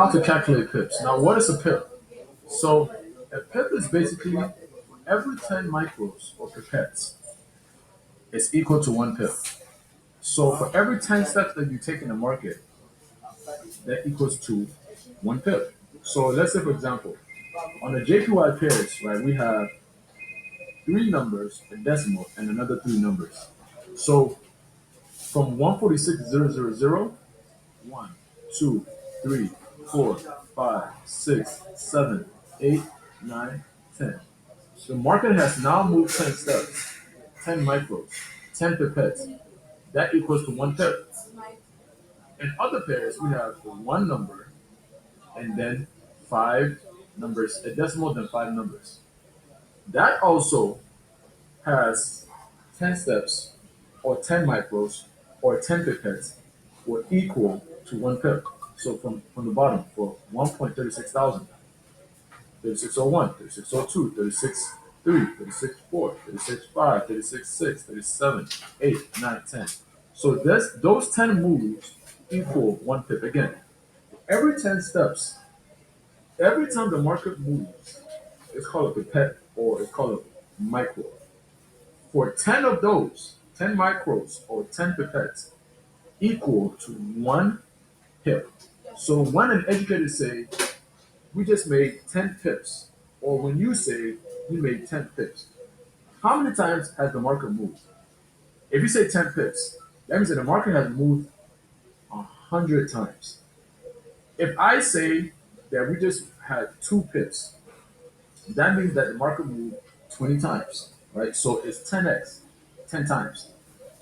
how to calculate pips. Now, what is a pip? So, a pip is basically every 10 micros or pipettes is equal to one pip. So, for every 10 steps that you take in the market, that equals to one pip. So, let's say, for example, on the JPY pairs, right, we have three numbers, a decimal, and another three numbers. So, from 146,000, 1, 2, 3, 4, 5, 6, 7, 8, 9, 10. The market has now moved 10 steps, 10 micros, 10 pipettes. That equals to one pip. In other pairs, we have one number and then five numbers, a decimal, then five numbers. That also has 10 steps or 10 micros or 10 pipettes will equal to one pip. So from the bottom for 1.36 thousand, 3601, 3602, 36.3, 36.4, 36.5, 36.6, 37, 8, 9, 10. So those 10 moves equal one pip. Again, every 10 steps, every time the market moves, it's called a pipette or it's called a micro. For 10 of those, 10 micros or 10 pipettes equal to one pip. So when an educator say, we just made 10 pips, or when you say you made 10 pips, how many times has the market moved? If you say 10 pips, that means that the market has moved 100 times. If I say that we just had two pips, that means that the market moved 20 times, right? So it's 10x, 10 times.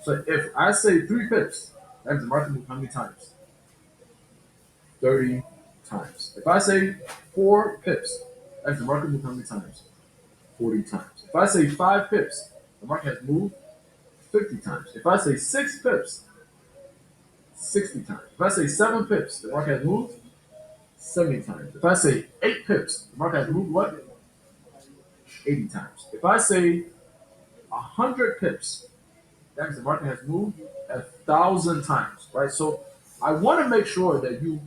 So if I say three pips, that means the market moved how many times? 30 times. If I say four pips, that means the market moved how many times? 40 times. If I say five pips, the market has moved 50 times. If I say six pips, 60 times. If I say seven pips, the market has moved 70 times. If I say eight pips, the market has moved what? 80 times. If I say 100 pips, that means the market has moved 1,000 times, right? So I want to make sure that you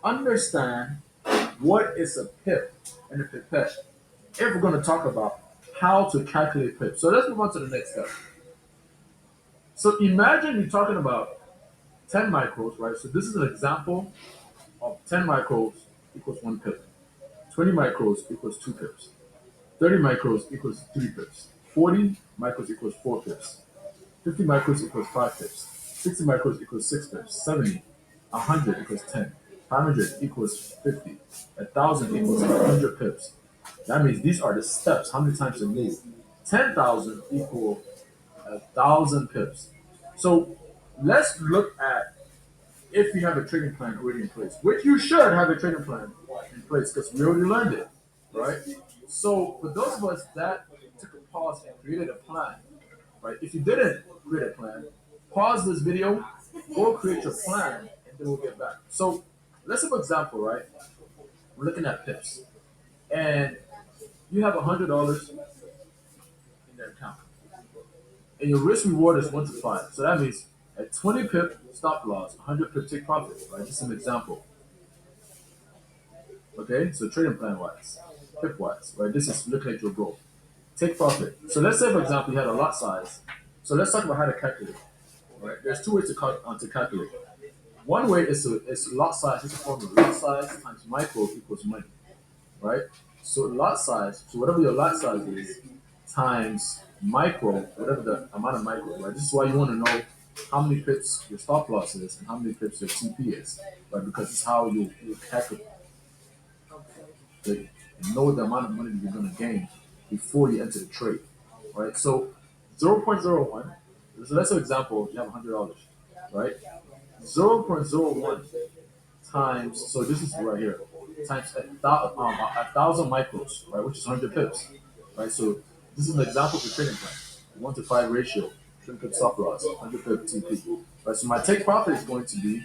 understand what is a pip and a pipette if we're going to talk about how to calculate pips. So let's move on to the next step. So imagine you're talking about 10 micros, right? So this is an example of 10 micros equals one pip. 20 micros equals two pips. 30 micros equals three pips. 40 micros equals four pips. 50 micros equals five pips. 60 micros equals six pips. 70, 100 equals 10. 500 equals 50. 1,000 equals 100 pips. That means these are the steps, how many times they move. 10,000 equal 1,000 pips. So let's look at if you have a trading plan already in place, which you should have a trading plan in place because we already learned it, right? So for those of us that took a pause and created a plan, right? If you didn't create a plan, pause this video, go create your plan, and then we'll get back. So let's say for example, right? We're looking at pips, and you have $100 in their account, and your risk reward is 1 to 5. So that means at 20 pip stop loss, 100 pip take profit, right? Just an example. Okay, so trading plan wise, pip wise, right? This is looking at your goal. Take profit. So let's say, for example, you had a lot size. So let's talk about how to calculate. Right? There's two ways to calculate. One way is lot size. It's a formula. Lot size times micro equals money. Right? So lot size. So whatever your lot size is times micro, whatever the amount of micro. Right? This is why you want to know how many pips your stop loss is and how many pips your TP is. Right? Because it's how you calculate and know the amount of money that you're going to gain before you enter the trade, right? So 0.01, so that's an example, you have $100, right? 0.01 times, so this is right here, times 1,000 micros, right, which is 100 pips, right? So this is an example for trading plan, 1 to 5 ratio, 20 pip stop loss, 100 pip TP, right? So my take profit is going to be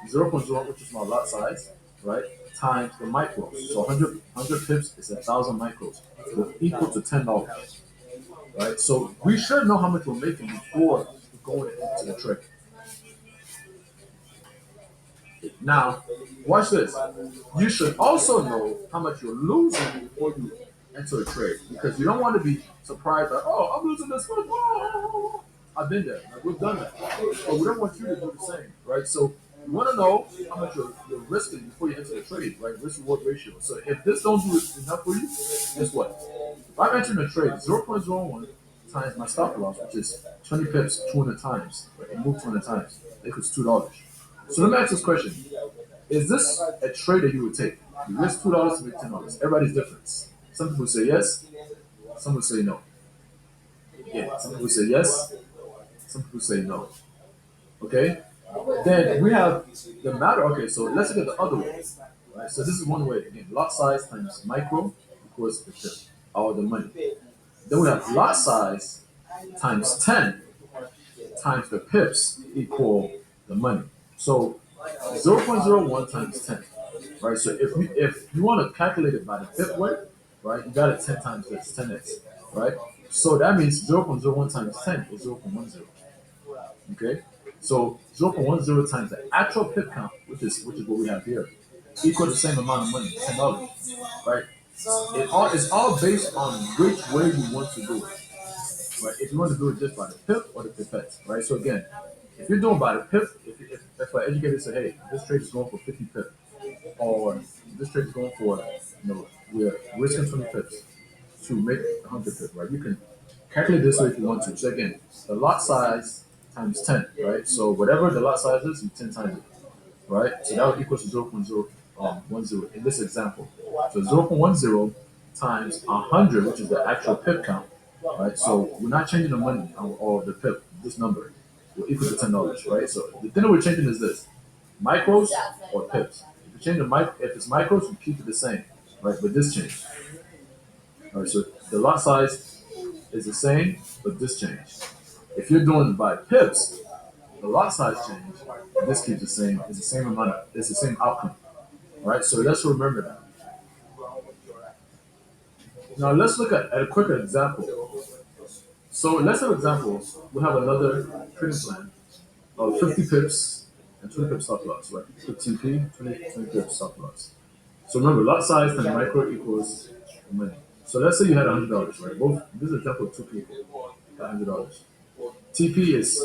0.01, which is my lot size, right, times the micros. So 100 pips is 1,000 micros, will equal to $10, right? So we should know how much we're making before going into the trade. Now, watch this. You should also know how much you're losing before you enter a trade because you don't want to be surprised like, oh, I'm losing this much. Oh. I've been there. Like, we've done that. But we don't want you to do the same, right? So you want to know how much you're risking before you enter the trade, right? Risk reward ratio. So if this don't do enough for you, guess what? If I'm entering a trade 0.01 times my stop loss, which is 20 pips 200 times, right? It moved 200 times. It equals $2. So let me ask this question. Is this a trade that you would take? You risk $2 to make $10. Everybody's different. Some people say yes, some will say no. Yeah, some people say yes, some people say no. Okay? Then we have the matter. Okay, so let's look at the other way. Right? So this is one way. Again, lot size times micro equals the tip, or the money. Then we have lot size times 10 times the pips equal the money. So 0.01 times 10, right? So if you want to calculate it by the pip way, right, you got it 10 times this, 10x, right? So that means 0.01 times 10 is 0.10. Okay, so 0.10 times the actual pip count, which is what we have here, equal the same amount of money, $10, right? It's all based on which way you want to do it, right? If you want to do it just by the pip or the pipette, right? So again, if you're doing by the pip, if an educator say, hey, this trade is going for 50 pip, or this trade is going for, we're risking 20 pips to make 100 pip, right? You can calculate this way if you want to. So again, the lot size times 10, right? So whatever the lot size is, you 10 times it, right? So that would equal to 0.010 in this example. So 0.10 times 100, which is the actual pip count, right? So we're not changing the money or the pip, this number will equal to $10, right? So the thing that we're changing is this: micros or pips. If you change if it's micros, we keep it the same, right? But this change. All right, so the lot size is the same, but this change. If you're doing it by pips, the lot size change, this keeps the same. It's the same amount. It's the same outcome, right? So let's remember that. Now let's look at a quick example. So let's have an example. We have another trading plan of 50 pips and 20 pips stop loss, right? 15p, 20 pips stop loss. So remember, lot size times micro equals money. So let's say you had $100, right? Both this is an example of two people, $100. TP is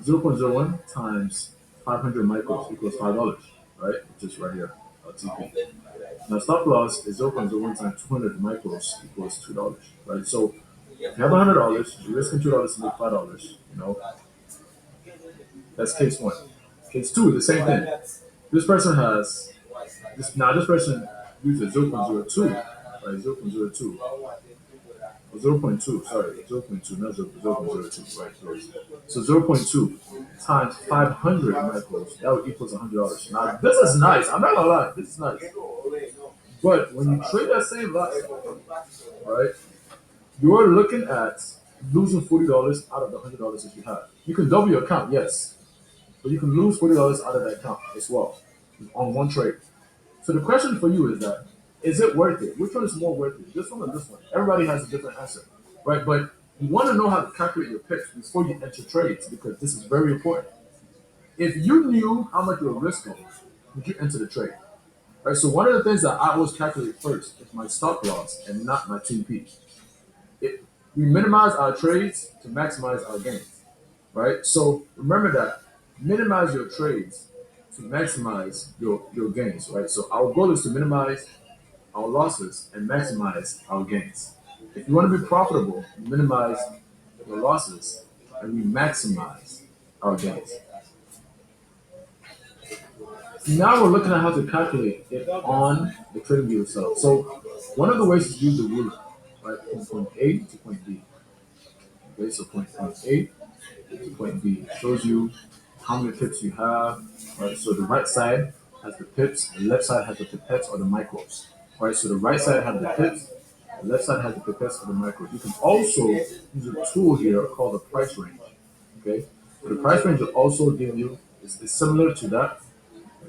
0.01 times 500 micros equals $5, right? Which is right here, TP. Now stop loss is 0.01 times 200 micros equals $2, right? So if you have $100, you're risking $2 to make $5. That's case one. Case two, the same thing. This person has this person uses 0.02, right? 0.02 or 0.2, sorry, 0.2, not 0.02, right? So 0.2 times 500 micros, that would equal $100. Now this is nice. I'm not gonna lie, this is nice. But when you trade that same lot, right, you're looking at losing $40 out of the $100 that you have. You can double your account, yes, but you can lose $40 out of that account as well on one trade. So the question for you is that, is it worth it? Which one is more worth it? This one or this one? Everybody has a different answer, right? But you want to know how to calculate your picks before you enter trades because this is very important. If you knew how much you were risking, would you enter the trade? Right. So one of the things that I always calculate first is my stop loss and not my TP. We minimize our trades to maximize our gains, right? So remember that minimize your trades to maximize your gains, right? So our goal is to minimize our losses and maximize our gains. If you want to be profitable, minimize your losses and we maximize our gains. Now we're looking at how to calculate it on the trading view itself. So one of the ways is to use the ruler, right? From point A to point B. Okay, so point A to point B shows you how many pips you have. Right, so the right side has the pips, the left side has the pipettes or the micros. Right, so the right side has the pips, the left side has the pipettes or the micros. You can also use a tool here called the price range. Okay, so the price range will also give you is similar to that.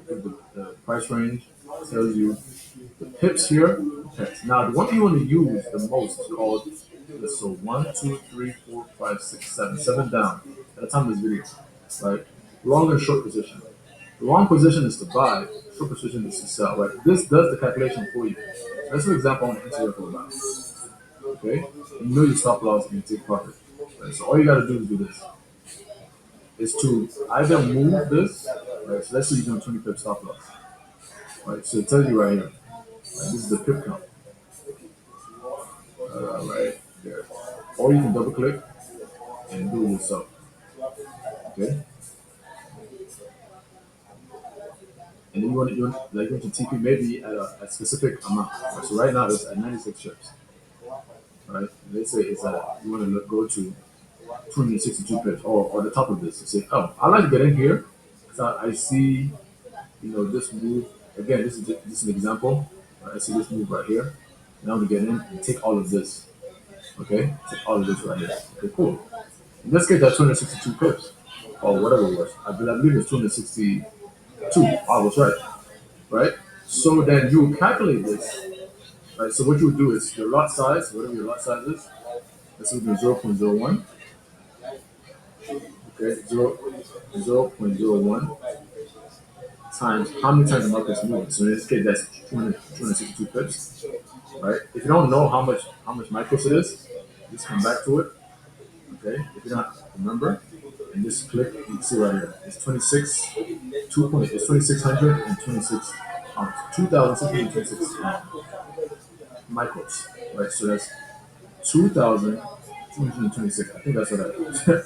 The price range tells you the pips here. Pips. Now the one you want to use the most is called so 1, 2, 3, 4, 5, 6, 7 down at the time of this video, right? Long and short position. Long position is to buy, short position is to sell, right? This does the calculation for you. Let's for example, I want to enter your for buy. Okay? And you know your stop loss and you take profit. Right? So all you gotta do is do this. Is to either move this, right? So let's say you're doing 20 pip stop loss. Right? So it tells you right here. Right? This is the pip count. Right there. Or you can double click and do it yourself. Okay? And then you want to TP maybe at a specific amount. Right? So right now it's at 96 chips. Right? Let's say it's you want to go to 262 pips or the top of this. You say, oh, I like to get in here because I see, this move. Again, this is an example. Right? I see this move right here. And I want to get in and take all of this. Okay? Take all of this right here. Okay, cool. In this case, that's 262 pips or whatever it was. I believe it's 262. I was right. Right? So then you calculate this. Right? So what you would do is your lot size, whatever your lot size is, let's do 0.01. Okay, 0.01 times how many times the market's moving. So in this case, that's 262 pips, right? If you don't know how much micros it is, just come back to it. Okay, if you don't remember, and just click, you can see right here. It's 26, 2 it's 2626 2626 micros, right? So that's 2226. I think that's what that is.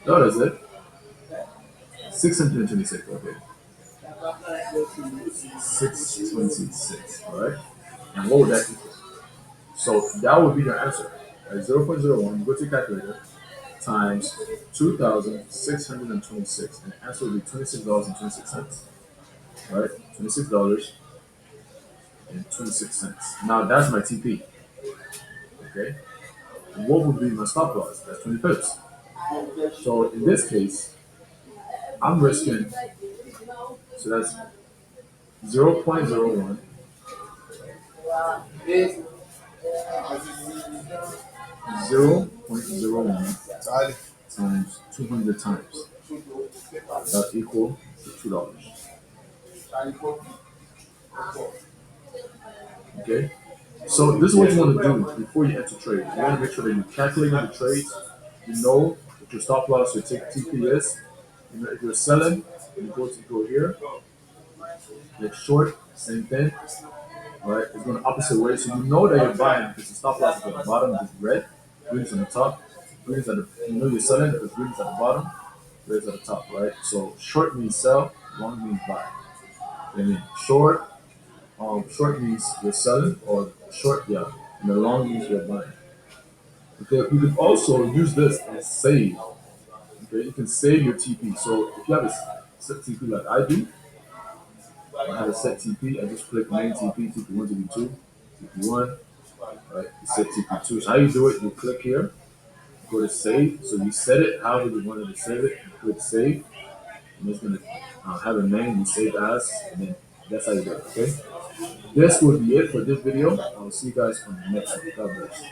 No, that's it. 626. Okay, 626. All right. And what would that equal? So that would be the answer. At 0.01, you go to your calculator times 2,626, and the answer would be $26.26. Right? $26.26. Now that's my TP. Okay. And what would be my stop loss? That's 20 pips. So in this case, I'm risking, so that's 0.01 0.01 times 200 times. That's equal to $2. Okay? So this is what you want to do before you enter trade. You want to make sure that you calculate the trades. You know what your stop loss, your TP is. You know, if you're selling, you go here. Like short, same thing. Right? It's going the opposite way. So you know that you're buying because the stop loss is at the bottom, is red, green is on the top, green is at the, you know you're selling because green is at the bottom, red is at the top, right? So short means sell, long means buy. I mean short means you're selling or short, yeah, and the long means you're buying. Okay, you can also use this as save. Okay, you can save your TP. So if you have a set TP like I do, I have a set TP. I just click main TP, TP1, TP2, TP1, right? You set TP2. So how you do it? You click here, go to save. So you set it however you wanted to save it. You click save, and it's gonna have a name. You save as, and then that's how you do it. Okay. This will be it for this video. I'll see you guys on the next one. God bless.